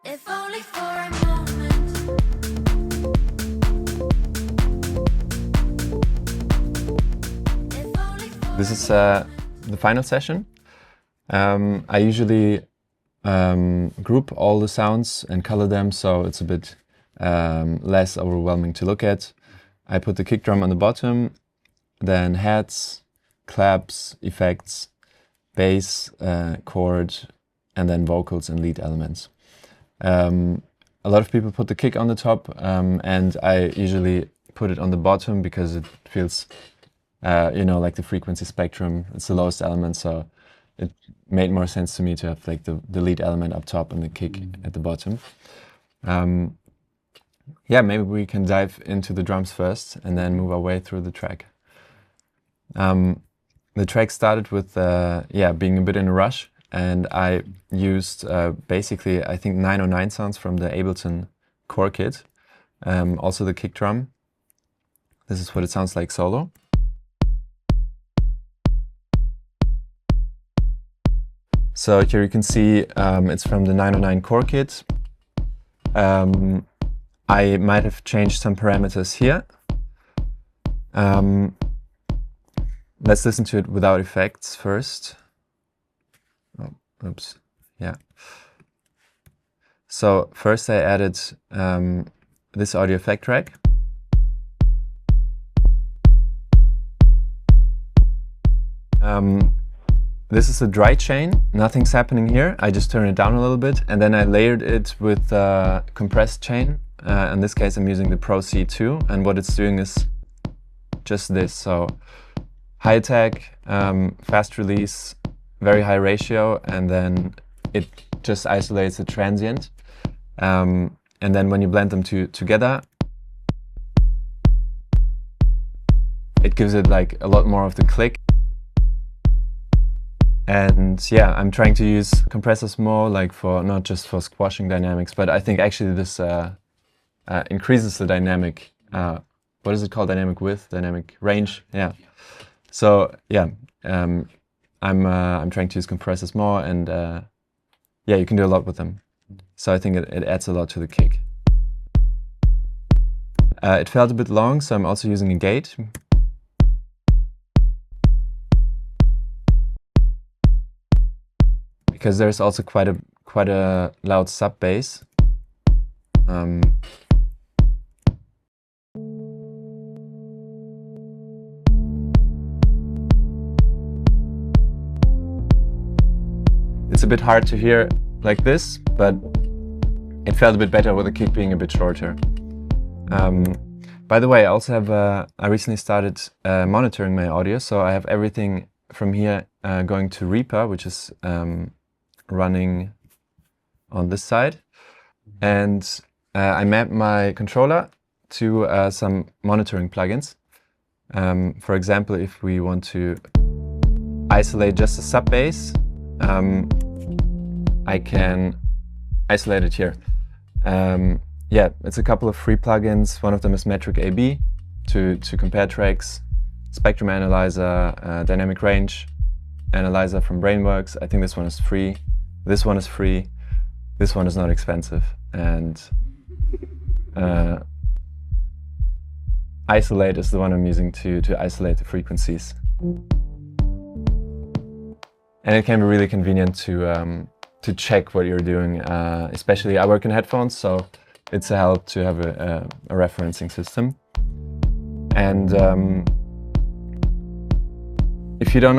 If only for a moment. If only for This is the final session. I usually group all the sounds and color them so it's a bit less overwhelming to look at. I put the kick drum on the bottom, then hats, claps, effects, bass, chord, and then vocals and lead elements. A lot of people put the kick on the top, and I usually put it on the bottom because it feels, like the frequency spectrum. It's the lowest element, so it made more sense to me to have like the lead element up top and the kick at the bottom. Maybe we can dive into the drums first and then move our way through the track. The track started with being a bit in a rush, and I used basically I think 909 sounds from the Ableton Core kit, also the kick drum. This is what it sounds like solo. So here you can see it's from the 909 Core kit. I might have changed some parameters here. Let's listen to it without effects first. Oh, oops, yeah. So first I added this audio effect track. This is a dry chain, nothing's happening here. I just turn it down a little bit and then I layered it with compressed chain. In this case I'm using the Pro C2, and what it's doing is just this. So high attack, fast release, very high ratio, and then it just isolates the transient. And then when you blend them together, it gives it like a lot more of the click. And yeah, I'm trying to use compressors more, like for not just for squashing dynamics, but I think actually this increases the dynamic. What is it called? Dynamic width, dynamic range. Yeah. So yeah, I'm trying to use compressors more, and you can do a lot with them. So I think it adds a lot to the kick. It felt a bit long, so I'm also using a gate. Because there's also quite a loud sub bass. It's a bit hard to hear like this, but it felt a bit better with the kick being a bit shorter. By the way, I also have I recently started monitoring my audio, so I have everything from here going to Reaper, which is running on this side, and I mapped my controller to some monitoring plugins. For example, if we want to isolate just the sub bass, I can isolate it here. It's a couple of free plugins. One of them is Metric AB to compare tracks, Spectrum Analyzer, Dynamic Range Analyzer from Brainworks. I think this one is free. This one is free. This one is not expensive. And Isolate is the one I'm using to isolate the frequencies. And it can be really convenient to check what you're doing. Especially I work in headphones, so it's a help to have a referencing system. And if you don't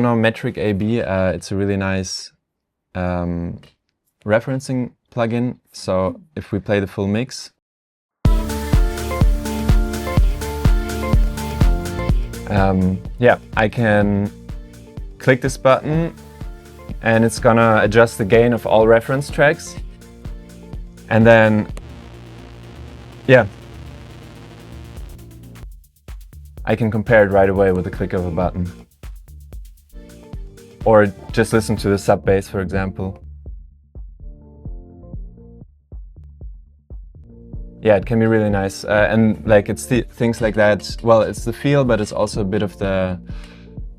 know Metric AB, it's a really nice referencing plugin. So if we play the full mix, I can click this button and it's gonna adjust the gain of all reference tracks. And then, I can compare it right away with the click of a button. Or just listen to the sub bass, for example. Yeah, it can be really nice. And like it's things like that. Well, it's the feel, but it's also a bit of the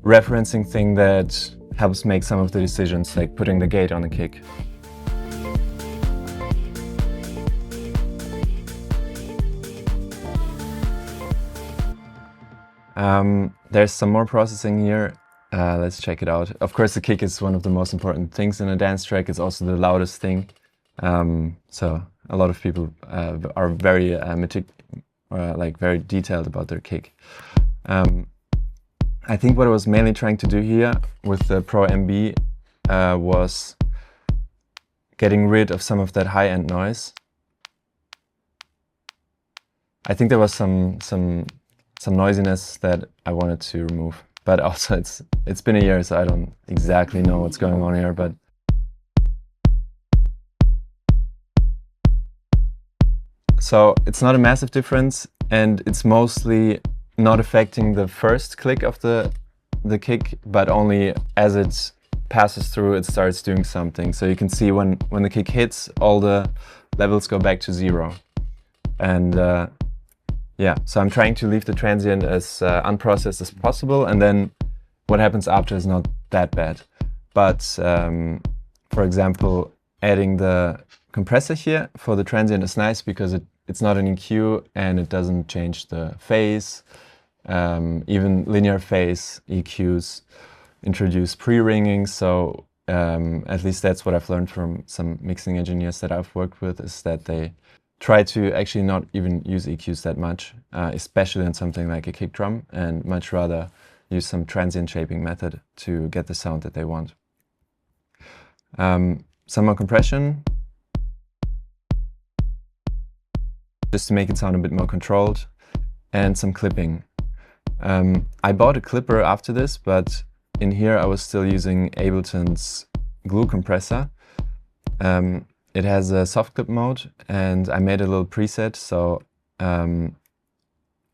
referencing thing that helps make some of the decisions, like putting the gate on the kick. There's some more processing here. Let's check it out. Of course, the kick is one of the most important things in a dance track. It's also the loudest thing. So a lot of people are very very detailed about their kick. I think what I was mainly trying to do here with the Pro MB was getting rid of some of that high-end noise. I think there was some noisiness that I wanted to remove, but also it's been a year, so I don't exactly know what's going on here. But so it's not a massive difference, and it's mostly not affecting the first click of the kick, but only as it passes through, it starts doing something. So you can see when the kick hits, all the levels go back to 0. And yeah, so I'm trying to leave the transient as unprocessed as possible, and then what happens after is not that bad. But for example, adding the compressor here for the transient is nice because it's not an EQ and it doesn't change the phase. Even linear phase EQs introduce pre-ringing, so at least that's what I've learned from some mixing engineers that I've worked with, is that they try to actually not even use EQs that much, especially on something like a kick drum, and much rather use some transient shaping method to get the sound that they want. Some more compression, just to make it sound a bit more controlled, and some clipping. I bought a clipper after this, but in here I was still using Ableton's glue compressor. It has a soft clip mode, and I made a little preset, so again,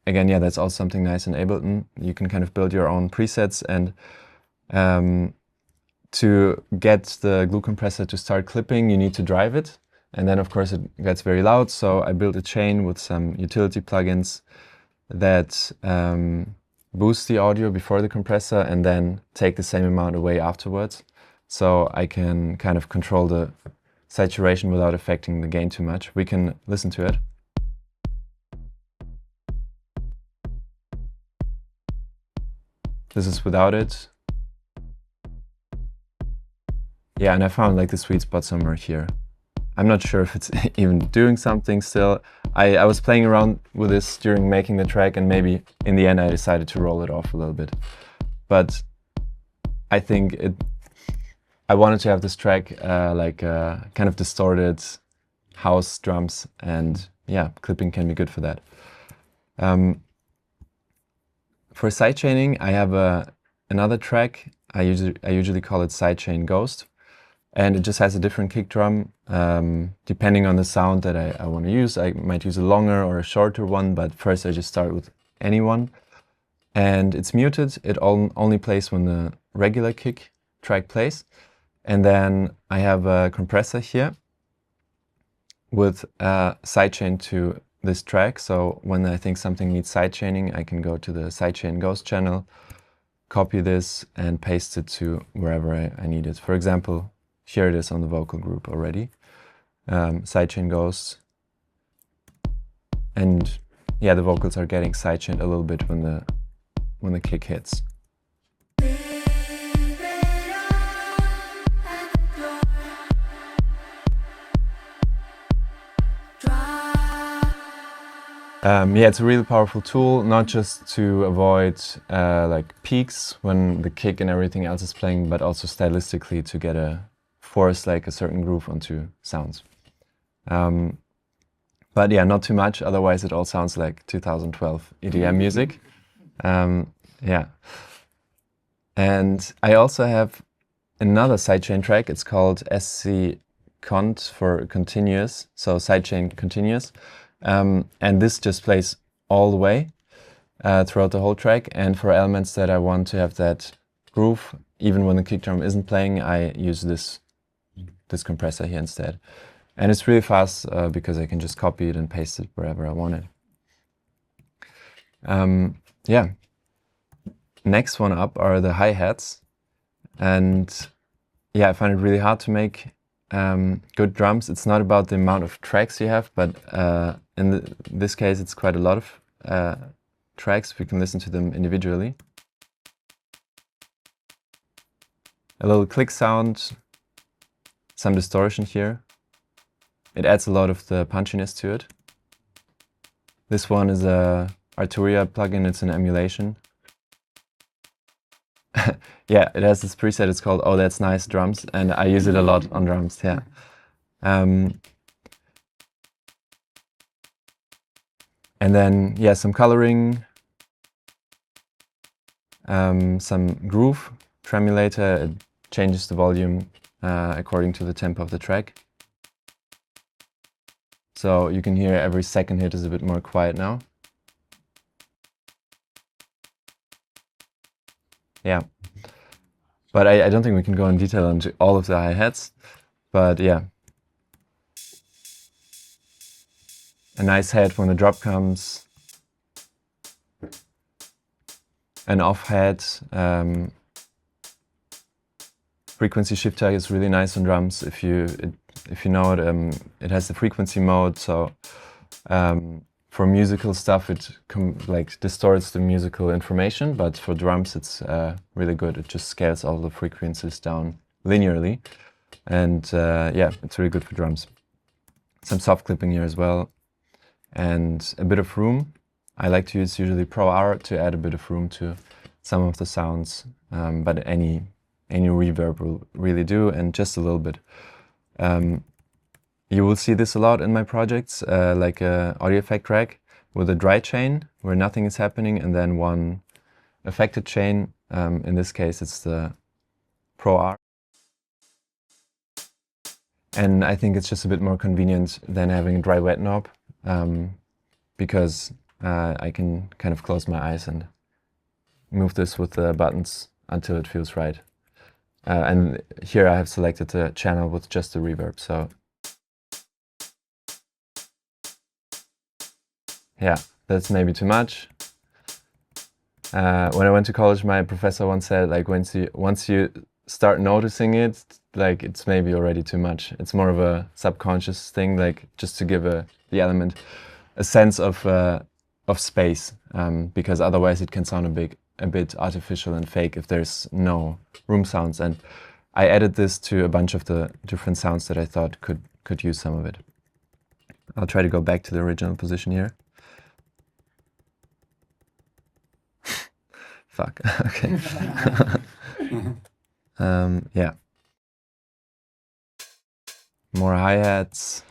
yeah, that's also something nice in Ableton. You can kind of build your own presets, and to get the glue compressor to start clipping, you need to drive it, and then of course it gets very loud, so I built a chain with some utility plugins that boost the audio before the compressor and then take the same amount away afterwards. So I can kind of control the saturation without affecting the gain too much. We can listen to it. This is without it. Yeah, and I found like the sweet spot somewhere here. I'm not sure if it's even doing something still. I was playing around with this during making the track, and maybe in the end I decided to roll it off a little bit. But I think I wanted to have this track kind of distorted house drums, and yeah, clipping can be good for that. For sidechaining, I have another track. I usually call it Sidechain Ghost. And it just has a different kick drum, depending on the sound that I want to use. I might use a longer or a shorter one, but first I just start with any one. And it's muted. It only plays when the regular kick track plays. And then I have a compressor here with a sidechain to this track. So when I think something needs sidechaining, I can go to the Sidechain Ghost channel, copy this, and paste it to wherever I need it. For example, here it is on the vocal group already. Sidechain Ghost. And yeah, the vocals are getting sidechained a little bit when the kick hits. Yeah, it's a really powerful tool, not just to avoid like peaks when the kick and everything else is playing, but also stylistically to get force like a certain groove onto sounds. But yeah, not too much, otherwise it all sounds like 2012 EDM music. Yeah. And I also have another sidechain track. It's called SC Cont for continuous, so sidechain continuous. And this just plays all the way throughout the whole track. And for elements that I want to have that groove, even when the kick drum isn't playing, I use this compressor here instead. And it's really fast because I can just copy it and paste it wherever I want it. Yeah. Next one up are the hi-hats. And yeah, I find it really hard to make good drums. It's not about the amount of tracks you have, but in this case, it's quite a lot of tracks. We can listen to them individually. A little click sound, some distortion here. It adds a lot of the punchiness to it. This one is a Arturia plugin. It's an emulation. Yeah, it has this preset. It's called "Oh, That's Nice Drums," and I use it a lot on drums. Yeah. And then, yeah, some coloring, some groove, tremulator. It changes the volume according to the tempo of the track. So you can hear every second hit is a bit more quiet now. Yeah. But I don't think we can go in detail into all of the hi-hats. But yeah. A nice head when the drop comes. An off hat. Frequency shifter is really nice on drums. If you know it, it has the frequency mode. So for musical stuff, it like distorts the musical information. But for drums, it's really good. It just scales all the frequencies down linearly, and yeah, it's really good for drums. Some soft clipping here as well, and a bit of room. I like to use usually Pro R to add a bit of room to some of the sounds, but any reverb will really do, and just a little bit. You will see this a lot in my projects, like a audio effect rack with a dry chain where nothing is happening, and then one affected chain. In this case, it's the Pro R. And I think it's just a bit more convenient than having a dry wet knob, because I can kind of close my eyes and move this with the buttons until it feels right. And here I have selected the channel with just the reverb. So yeah, that's maybe too much. When I went to college, my professor once said, like, once you start noticing it, like, it's maybe already too much. It's more of a subconscious thing, like just to give the element a sense of space, because otherwise it can sound a bit artificial and fake if there's no room sounds. And I added this to a bunch of the different sounds that I thought could use some of it. I'll try to go back to the original position here. Fuck. Okay. Yeah. More hi-hats.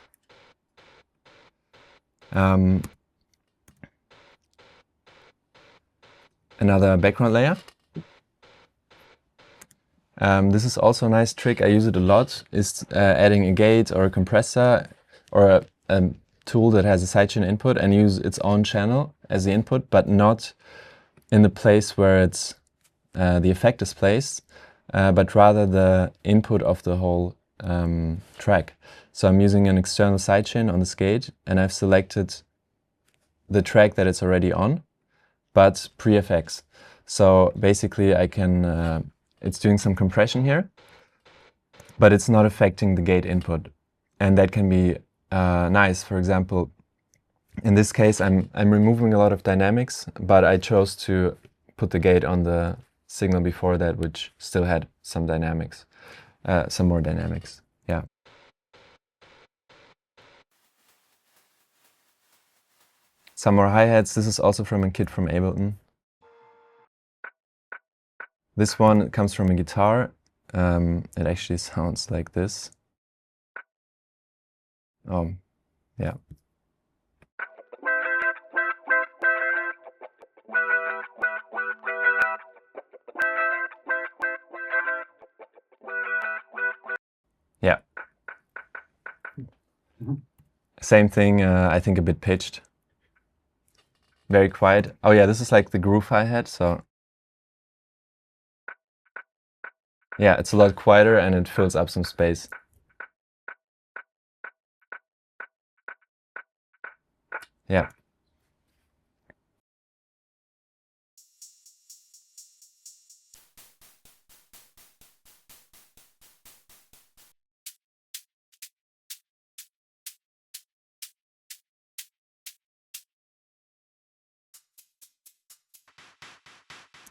Another background layer. This is also a nice trick. I use it a lot. Is adding a gate or a compressor or a tool that has a sidechain input and use its own channel as the input, but not in the place where it's the effect is placed, but rather the input of the whole track. So I'm using an external sidechain on this gate, and I've selected the track that it's already on, but pre-FX. So basically I can, it's doing some compression here, but it's not affecting the gate input. And that can be nice. For example, in this case, I'm removing a lot of dynamics, but I chose to put the gate on the signal before that, which still had some dynamics, some more dynamics. Yeah. Some more hi-hats. This is also from a kit from Ableton. This one comes from a guitar. It actually sounds like this. Yeah. Yeah. Same thing, I think a bit pitched. Very quiet. Oh yeah, this is like the groove hi-hat, so yeah, it's a lot quieter and it fills up some space. Yeah.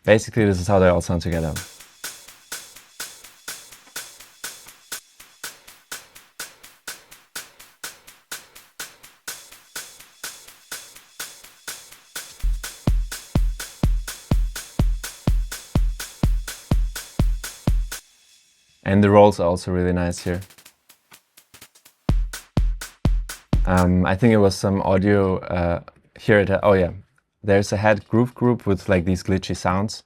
Basically, this is how they all sound together. And the rolls are also really nice here. I think it was some audio here. Oh yeah, there's a head groove group with like these glitchy sounds.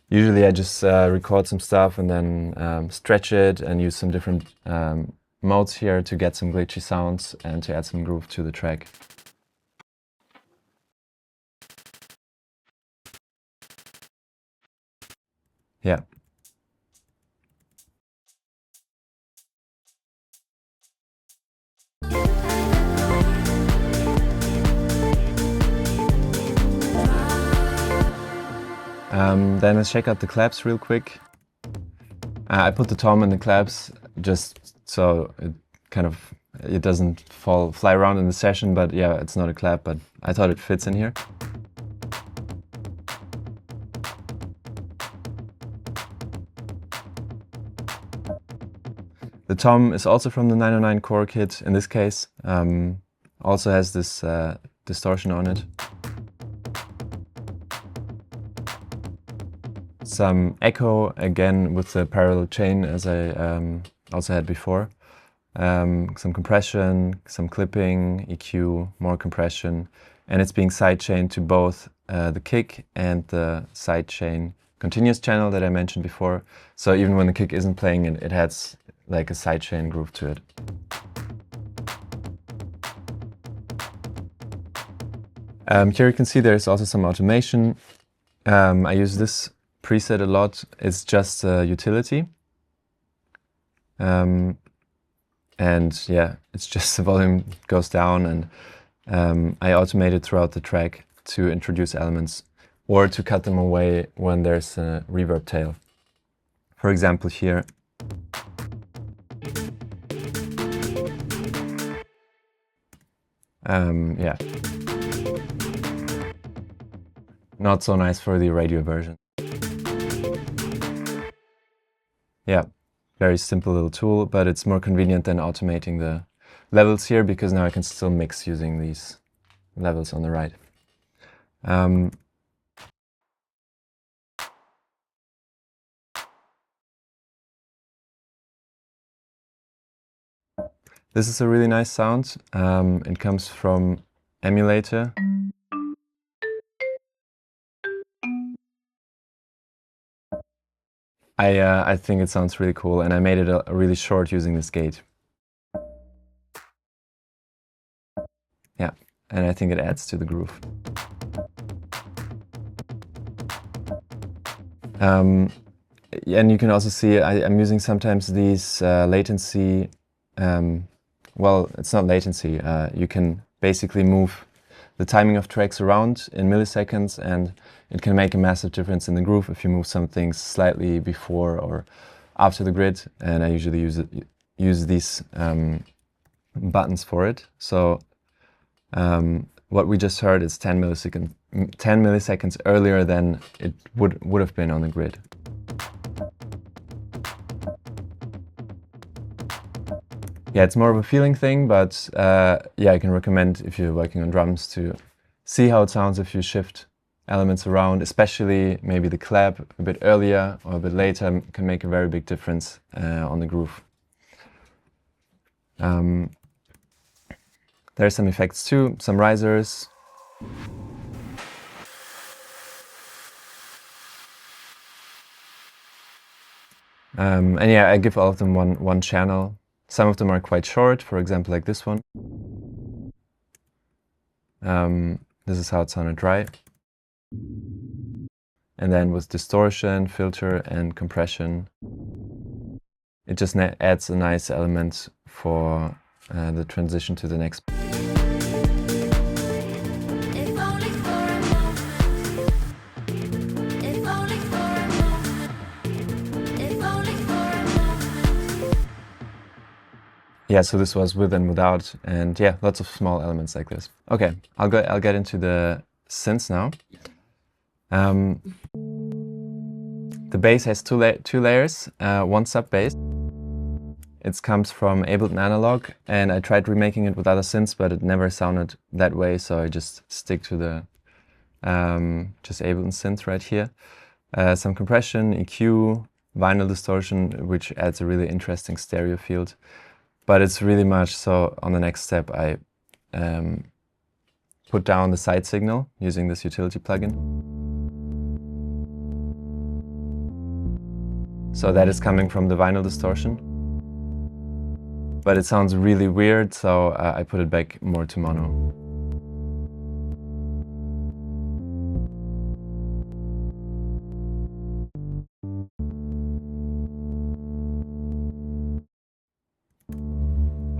Usually I just record some stuff and then stretch it and use some different modes here to get some glitchy sounds and to add some groove to the track. Yeah. Then let's check out the claps real quick. I put the tom in the claps just so it doesn't fly around in the session, but yeah, it's not a clap, but I thought it fits in here. The tom is also from the 909 core kit in this case. Also has this distortion on it. Some echo, again with the parallel chain as I also had before. Some compression, some clipping, EQ, more compression, and it's being sidechained to both the kick and the sidechain continuous channel that I mentioned before. So even when the kick isn't playing, it has like a sidechain groove to it. Here you can see there's also some automation. I use this preset a lot. It's just a utility. And yeah, it's just the volume goes down, and I automate it throughout the track to introduce elements or to cut them away when there's a reverb tail. For example, here. Yeah. Not so nice for the radio version. Yeah, very simple little tool, but it's more convenient than automating the levels here, because now I can still mix using these levels on the right. This is a really nice sound. It comes from Emulator. I think it sounds really cool, and I made it really short using this gate. Yeah, and I think it adds to the groove. And you can also see I'm using sometimes these latency. Well, it's not latency. You can basically move the timing of tracks around in milliseconds, and it can make a massive difference in the groove if you move some things slightly before or after the grid. And I usually use these buttons for it. So what we just heard is 10 milliseconds earlier than it would have been on the grid. Yeah, it's more of a feeling thing, but yeah, I can recommend if you're working on drums to see how it sounds if you shift elements around, especially maybe the clap a bit earlier or a bit later can make a very big difference on the groove. There's some effects too, some risers. And yeah, I give all of them one channel. Some of them are quite short, for example, like this one. This is how it sounded dry. And then with distortion, filter, and compression, it just adds a nice element for the transition to the next. If only for a moment. If only for a moment. If only for a moment. Yeah, so this was with and without, and yeah, lots of small elements like this. Okay, I'll get into the synths now. The bass has two layers, one sub bass. It comes from Ableton Analog, and I tried remaking it with other synths, but it never sounded that way, so I just stick to the just Ableton synth right here. Some compression, EQ, vinyl distortion, which adds a really interesting stereo field. But it's really much so on the next step I put down the side signal using this utility plugin. So that is coming from the vinyl distortion. But it sounds really weird, so I put it back more to mono.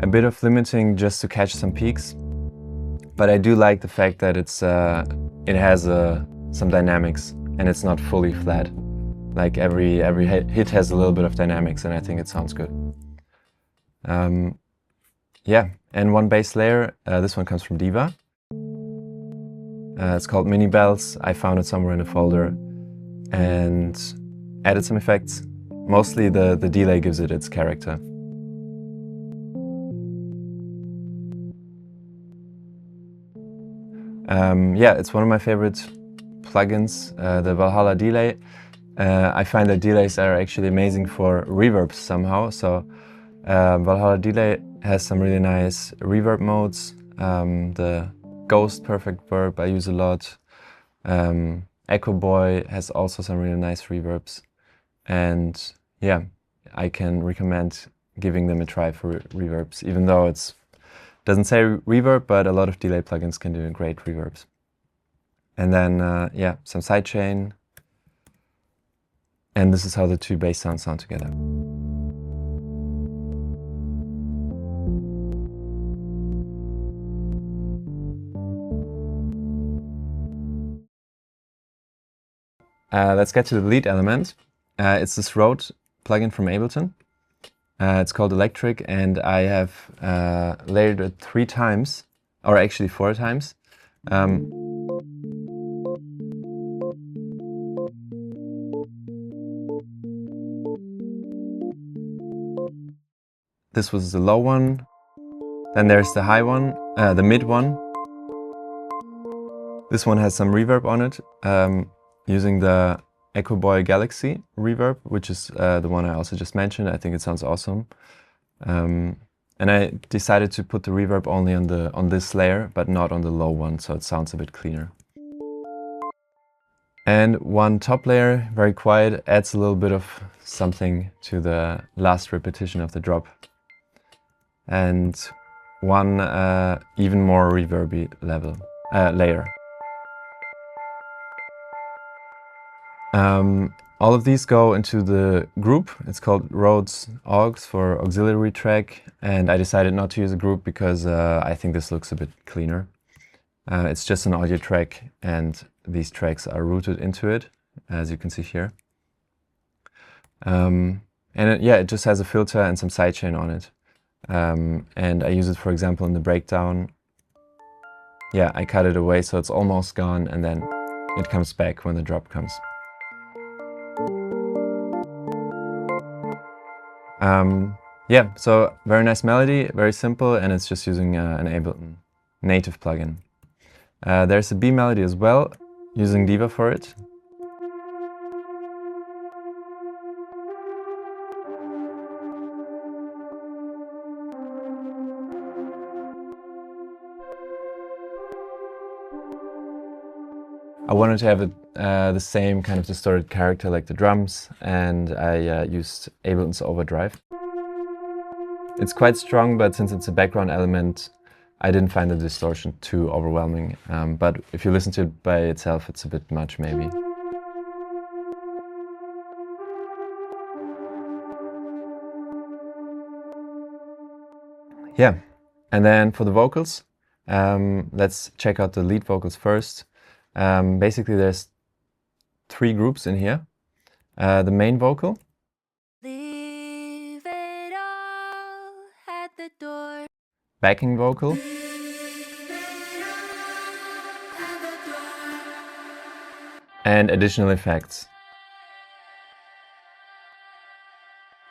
A bit of limiting just to catch some peaks, but I do like the fact that it has some dynamics and it's not fully flat. Like every hit has a little bit of dynamics, and I think it sounds good. Yeah, and one bass layer. This one comes from Diva. It's called Mini Bells. I found it somewhere in a folder and added some effects. Mostly the delay gives it its character. Yeah, it's one of my favorite plugins, the Valhalla delay. I find that delays are actually amazing for reverbs somehow. So Valhalla delay has some really nice reverb modes. The Ghost Perfect Verb I use a lot. Echo Boy has also some really nice reverbs. And yeah, I can recommend giving them a try for reverbs, even though it doesn't say reverb, but a lot of delay plugins can do great reverbs. And then, yeah, some Sidechain. And this is how the two bass sounds sound together. Let's get to the lead element. It's this Rode plugin from Ableton. It's called Electric, and I have layered it 3 times, or actually 4 times. This was the low one, then there's the high one, the mid one. This one has some reverb on it, using the Echo Boy Galaxy reverb, which is the one I also just mentioned. I think it sounds awesome. And I decided to put the reverb only on this layer, but not on the low one, so it sounds a bit cleaner. And one top layer, very quiet, adds a little bit of something to the last repetition of the drop. And one even more reverby layer. All of these go into the group. It's called Rhodes Aux for auxiliary track, and I decided not to use a group because I think this looks a bit cleaner. It's just an audio track, and these tracks are routed into it, as you can see here. And it just has a filter and some sidechain on it. And I use it, for example, in the breakdown. Yeah, I cut it away so it's almost gone, and then it comes back when the drop comes. Yeah, so very nice melody, very simple, and it's just using an Ableton native plugin. There's a B melody as well, using Diva for it. I wanted to have the same kind of distorted character like the drums, and I used Ableton's Overdrive. It's quite strong, but since it's a background element, I didn't find the distortion too overwhelming. But if you listen to it by itself, it's a bit much maybe. Yeah, and then for the vocals, let's check out the lead vocals first. Basically, there's 3 groups in here. The main vocal, Leave it all at the door. backing vocal, and additional effects.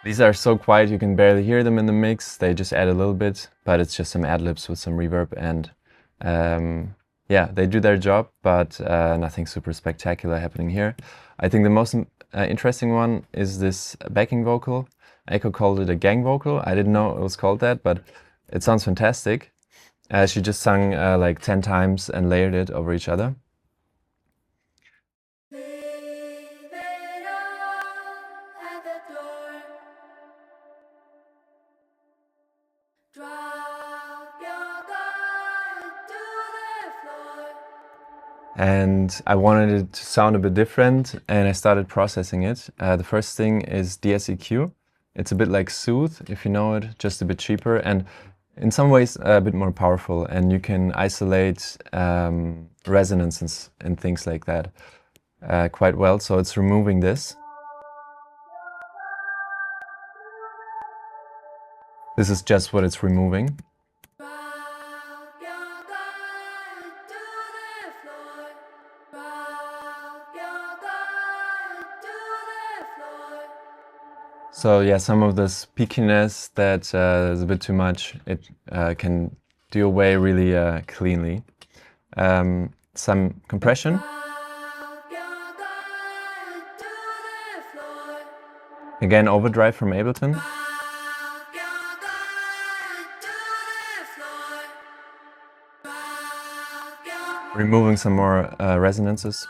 These are so quiet you can barely hear them in the mix. They just add a little bit, but it's just some ad-libs with some reverb, and yeah, they do their job, but nothing super spectacular happening here. I think the most interesting one is this backing vocal. Echo called it a gang vocal. I didn't know it was called that, but it sounds fantastic. She just sung like 10 times and layered it over each other. Leave it all at the door. Drop your guard to the floor. And I wanted it to sound a bit different, and I started processing it. The first thing is DSEQ. It's a bit like Soothe, if you know it, just a bit cheaper, and in some ways a bit more powerful, and you can isolate resonances and things like that quite well. So it's removing this. This is just what it's removing. Drop your guard to the floor. Drop your guard to the floor. So yeah, some of this peakiness that is a bit too much, it can do away really cleanly. Some compression. Drop your guard to the floor. Again, overdrive from Ableton. Drop your guard to the floor. Drop your Removing some more resonances.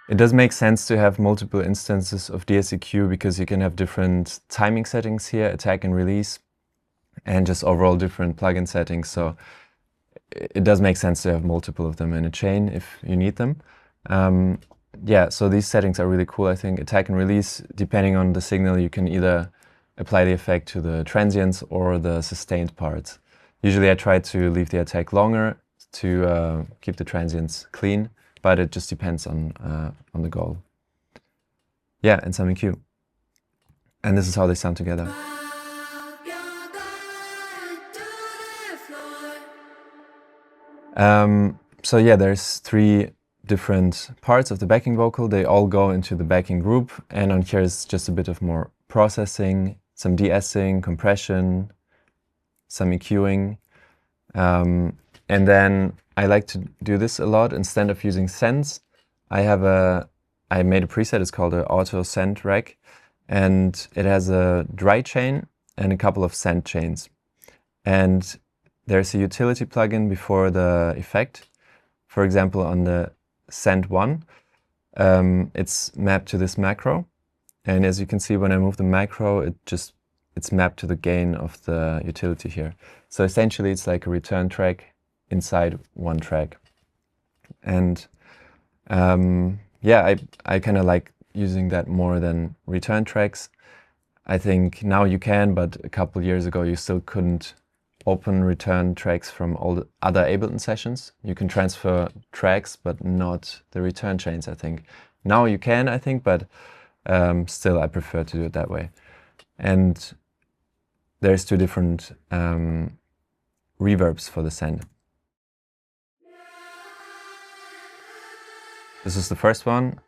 It does make sense to have multiple instances of DSEQ because you can have different timing settings here, attack and release, and just overall different plugin settings. So it does make sense to have multiple of them in a chain if you need them. Yeah, so these settings are really cool, I think. Attack and release, depending on the signal, you can either apply the effect to the transients or the sustained parts. Usually I try to leave the attack longer to keep the transients clean, but it just depends on the goal. Yeah, and some EQ. And this is how they sound together. Drop your guard to the floor. So yeah, there's 3 different parts of the backing vocal. They all go into the backing group, and on here is just a bit of more processing, some de-essing, compression, some EQing. And then I like to do this a lot. Instead of using sends, I made a preset. It's called an auto send rack, and it has a dry chain and a couple of send chains. And there's a utility plugin before the effect. For example, on the send one, it's mapped to this macro. And as you can see, when I move the macro, it's mapped to the gain of the utility here. So essentially, it's like a return track inside one track. And yeah, I kind of like using that more than return tracks. I think now you can, but a couple years ago you still couldn't open return tracks from all the other Ableton sessions. You can transfer tracks, but not the return chains, I think. Now you can, I think, but still I prefer to do it that way. And there's 2 different reverbs for the send. This is the first one.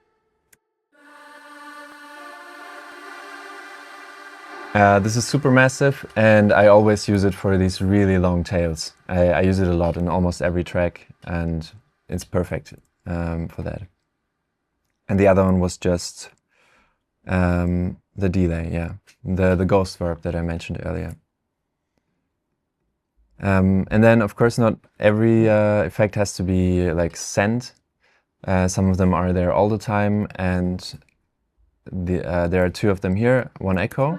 This is super massive, and I always use it for these really long tails. I use it a lot in almost every track, and it's perfect for that. And the other one was just the delay, yeah, the ghost verb that I mentioned earlier. And then, of course, not every effect has to be like sent. Some of them are there all the time, and there are 2 of them here, one echo.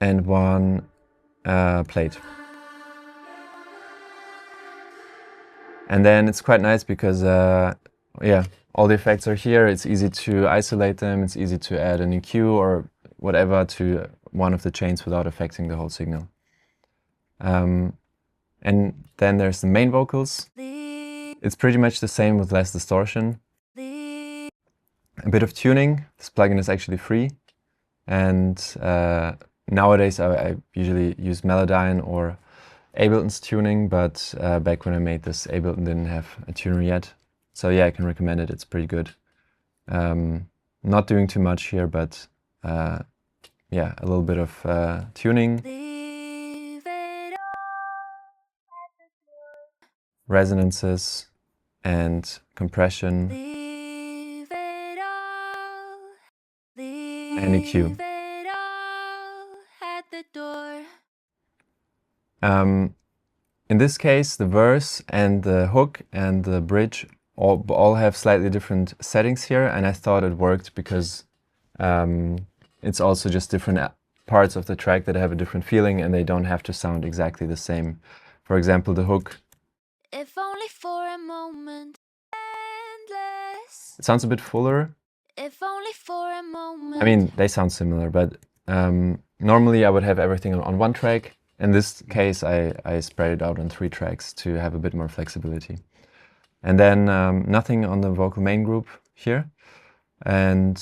And one plate. And then it's quite nice because, yeah, all the effects are here. It's easy to isolate them. It's easy to add an EQ or whatever to one of the chains without affecting the whole signal. And then there's the main vocals. It's pretty much the same with less distortion. A bit of tuning. This plugin is actually free. And nowadays I usually use Melodyne or Ableton's tuning, but back when I made this, Ableton didn't have a tuner yet. So yeah, I can recommend it. It's pretty good. Not doing too much here, but yeah, a little bit of tuning, Leave it all at the door. resonances, and compression, Leave it all. and EQ. Leave it all at the door. In this case, the verse and the hook and the bridge all have slightly different settings here, and I thought it worked because it's also just different parts of the track that have a different feeling, and they don't have to sound exactly the same. For example, the hook, If only for a moment. Endless. it sounds a bit fuller. If only for a moment. I mean, they sound similar, but normally I would have everything on one track. In this case, I spread it out on 3 tracks to have a bit more flexibility. And then nothing on the vocal main group here, and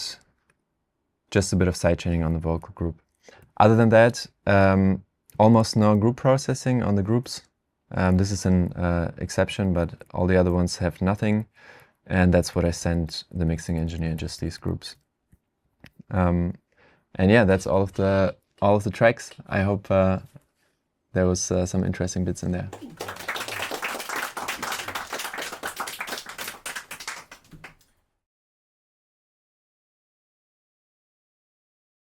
just a bit of sidechaining on the vocal group. Other than that, almost no group processing on the groups. This is an exception, but all the other ones have nothing. And that's what I sent the mixing engineer, just these groups. And yeah, that's all of the tracks. I hope there was some interesting bits in there.